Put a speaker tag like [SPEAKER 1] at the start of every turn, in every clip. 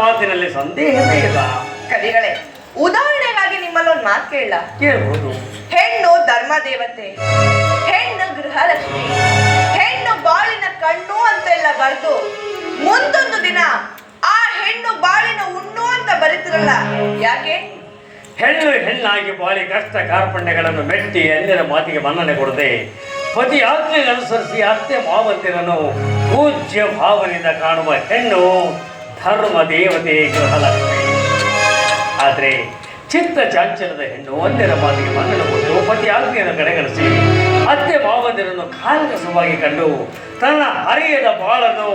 [SPEAKER 1] ಮಾತಿನಲ್ಲಿ ಸಂದೇಹವೇ ಇಲ್ಲ.
[SPEAKER 2] ಕವಿಗಳೇ, ಉದಾಹರಣೆಗಾಗಿ ನಿಮ್ಮಲ್ಲಿ ಒಂದು ಮಾತು
[SPEAKER 1] ಕೇಳಬಹುದು.
[SPEAKER 2] ಹೆಣ್ಣು ಧರ್ಮ ದೇವತೆ, ಹೆಣ್ಣು ಗೃಹಲಕ್ಷ್ಮಿ, ಹೆಣ್ಣು ಬಾಳಿನ ಕಣ್ಣು ಅಂತೆಲ್ಲ ಬರೆದು ಮುಂದೊಂದು ದಿನ ಆ ಹೆಣ್ಣು ಬಾಳಿನ ಹುಣ್ಣು ಅಂತ ಬರೀತಿರಲ್ಲ, ಯಾಕೆ?
[SPEAKER 1] ಹೆಣ್ಣು ಹೆಣ್ಣಾಗಿ ಬಾಳಿ ಕಷ್ಟ ಕಾರ್ಪಣ್ಯಗಳನ್ನು ಮೆಟ್ಟಿ ಅನ್ಯರ ಮಾತಿಗೆ ಮನ್ನಣೆ ಕೊಡದೆ ಪತಿ ಆಜ್ಞೆಗೆ ಅನುಸರಿಸಿ ಅತ್ತೆ ಮಾವಂತಿರನ್ನು ಪೂಜ್ಯ ಭಾವನೆಯಿಂದ ಕಾಣುವ ಹೆಣ್ಣು ಧರ್ಮ ದೇವತೆ ಗೃಹಲಕ್ಷ್ಮಿ. ಆದರೆ ಚಿತ್ತ ಚಾಂಚಲ್ಯದ ಹೆಣ್ಣು ಅನ್ಯರ ಮಾತಿಗೆ ಮನ್ನಣೆ ಕೊಟ್ಟು ಪತಿ ಆಜ್ಞೆಯನ್ನು ಕಡೆಗಣಿಸಿ ಅತ್ತೆ ಮಾವಂದಿರನ್ನು ಕಾಲಕಸವಾಗಿ ಕಂಡು ತನ್ನ ಹರಿಯದ ಬಾಳನ್ನು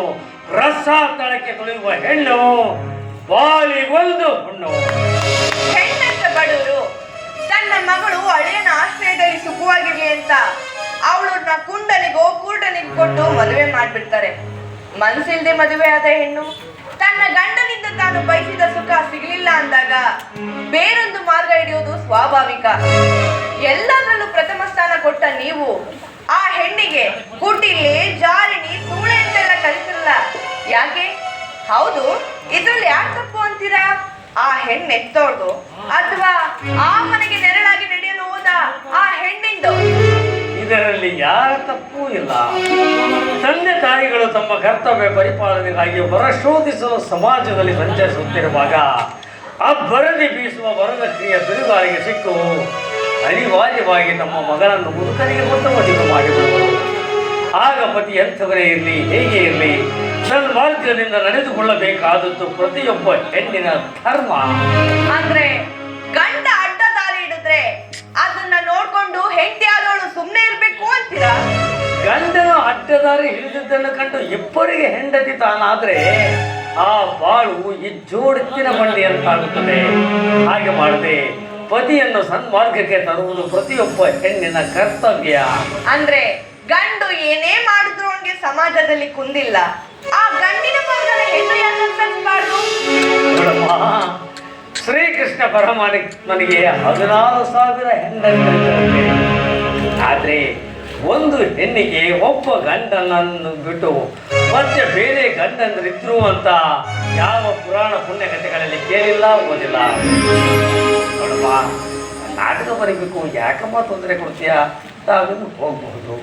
[SPEAKER 1] ರಸ ತಳಕ್ಕೆ ತುಳಿಯುವ ಹೆಣ್ಣು ಬಾಳಿಗೊಂದು ಹುಣ್ಣು.
[SPEAKER 2] ಹೆಣ್ಣಂತ ಬಡವರು ತನ್ನ ಮಗಳು ಹಳೆಯನ ಆಶ್ರಯದಲ್ಲಿ ಸುಖವಾಗಿರ್ಲಿ ಅಂತ ಅವಳನ್ನ ಕುಂಡನಿಗೋ ಕೂಟನಿಗೆ ಕೊಟ್ಟು ಮದುವೆ ಮಾಡ್ಬಿಡ್ತಾರೆ. ಮನಸ್ಸಿಲ್ದೆ ಮದುವೆ ಆದ ಹೆಣ್ಣು ತನ್ನ ಗಂಡನಿಂದ ತಾನು ಬಯಸಿದ ಸುಖ ಸಿಗಲಿಲ್ಲ ಅಂದಾಗ ಬೇರೊಂದು ಮಾರ್ಗ ಹಿಡಿಯೋದು ಸ್ವಾಭಾವಿಕ. ಎಲ್ಲದರಲ್ಲೂ ಪ್ರಥಮ ಸ್ಥಾನ ಕೊಟ್ಟ ನೀವು ಆ ಹೆಣ್ಣಿಗೆ ಕುಟಿಲೆ, ಜಾರಿಣಿ, ಸೂಳೆ ಅಂತೆಲ್ಲ ಕಲಿಸಿರಲ್ಲ, ಯಾಕೆ? ಹೌದು, ಇದ್ರಲ್ಲಿ ಯಾಕೆ ತಪ್ಪು ಅಂತೀರಾ? ಆ ಹೆಣ್ಣು ಎತ್ತೋರ್ದು ಅಥವಾ ಆ ಮನೆಗೆ ನೆರಳಾಗಿ ನಡೆಯಲು ಹೋದ ಆ ಹೆಣ್ಣಿಂದು?
[SPEAKER 1] ಇದರಲ್ಲಿ ಯಾರ ತಪ್ಪೂ ಇಲ್ಲ. ತಂದೆ ತಾಯಿಗಳು ತಮ್ಮ ಕರ್ತವ್ಯ ಪರಿಪಾಲನೆಗಾಗಿ ಹೊರಶೋಧಿಸಲು ಸಮಾಜದಲ್ಲಿ ಸಂಚರಿಸುತ್ತಿರುವಾಗ ಅಬ್ಬರದಿ ಬೀಸುವ ವರದಕ್ಷಿಣೆಯ ಬಿರುಗಾಳಿಗೆ ಸಿಕ್ಕು ಅನಿವಾರ್ಯವಾಗಿ ತಮ್ಮ ಮಗಳನ್ನು ಮುದುಕರಿಗೆ ಕೊಟ್ಟು ಮದುವೆ ಮಾಡಿಬಿಡುವರು. ಆಗ ಪತಿ ಎಂಥವರೇ ಇರಲಿ, ಹೇಗೆ ಇರಲಿ, ಸನ್ಮಾರ್ಗದಿಂದ ನಡೆದುಕೊಳ್ಳಬೇಕಾದದ್ದು ಪ್ರತಿಯೊಬ್ಬ ಹೆಣ್ಣಿನ ಧರ್ಮ.
[SPEAKER 2] ಅಂದ್ರೆ ಗಂಡ ಅಡ್ಡ ದಾರಿ ಹಿಡಿದ್ರೆ ಅದನ್ನ ನೋಡ್ಕೊಂಡು ಹೆಂಡತಿ ಆದವಳು ಸುಮ್ಮನೆ ಇರ್ಬೇಕು ಅಂತೀರಾ?
[SPEAKER 1] ಗಂಡನ ಅಡ್ಡದಾರಿ ಹಿಡಿದಿದ್ದನ್ನು ಕಂಡು ಇಬ್ಬರಿಗೆ ಹೆಂಡತಿ ತಾನಾದ್ರೆ ಆ ಬಾಳು ಇಜ್ಜೋಡೆತ್ತಿನ ಬಂಡಿ ಅಂತಾಗುತ್ತದೆ. ಹಾಗೆ ಮಾಡದೆ ಪತಿಯನ್ನು ಸನ್ಮಾರ್ಗಕ್ಕೆ ತರುವುದು ಪ್ರತಿಯೊಬ್ಬ ಹೆಣ್ಣಿನ ಕರ್ತವ್ಯ.
[SPEAKER 2] ಅಂದ್ರೆ ಗಂಡು ಏನೇ ಮಾಡಿದ್ರು ಅವನಿಗೆ ಸಮಾಜದಲ್ಲಿ ಕುಂದಿಲ್ಲ, ಆ ಗಂಡಿನ ಮಾರ್ಗದ ಹೆಣ್ಣು ಯಾಕೆ ಅನುಸರಿಸಬಾರ್ದು?
[SPEAKER 1] ಶ್ರೀಕೃಷ್ಣ ಪರಮಾತ್ಮನಿಗೆ 16,000 ಹೆಂಡತಿಯರಿದ್ದಾರೆ. ಆದರೆ ಒಂದು ಹೆಣ್ಣಿಗೆ ಒಬ್ಬ ಗಂಡನನ್ನು ಬಿಟ್ಟು ಮತ್ತೆ ಬೇರೆ ಗಂಡಂದ್ರಿದ್ರು ಅಂತ ಯಾವ ಪುರಾಣ ಪುಣ್ಯಕಥೆಗಳಲ್ಲಿ ಕೇಳಿಲ್ಲ, ಓದಿಲ್ಲ. ನೋಡಮ್ಮ, ನಾಟಕ ಬರೀಬೇಕು, ಯಾಕಮ್ಮ ತೊಂದರೆ ಕೊಡ್ತೀಯಾ? ತಾವೇನು ಹೋಗಬಹುದು.